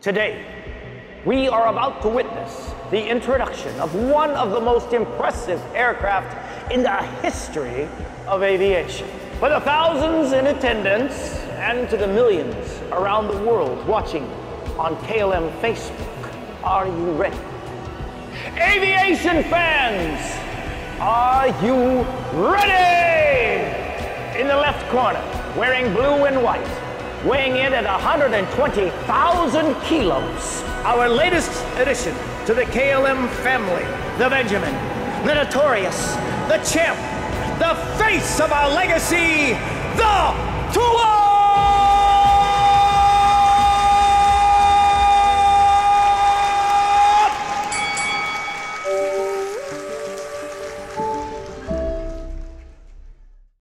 Today, we are about to witness the introduction of one of the most impressive aircraft in the history of aviation. For the thousands in attendance and to the millions around the world watching on KLM Facebook, are you ready? Aviation fans, are you ready? In the left corner, wearing blue and white, weighing in at 120,000 kilos, our latest addition to the KLM family, the Benjamin, the notorious, the champ, the face of our legacy, the Tulip!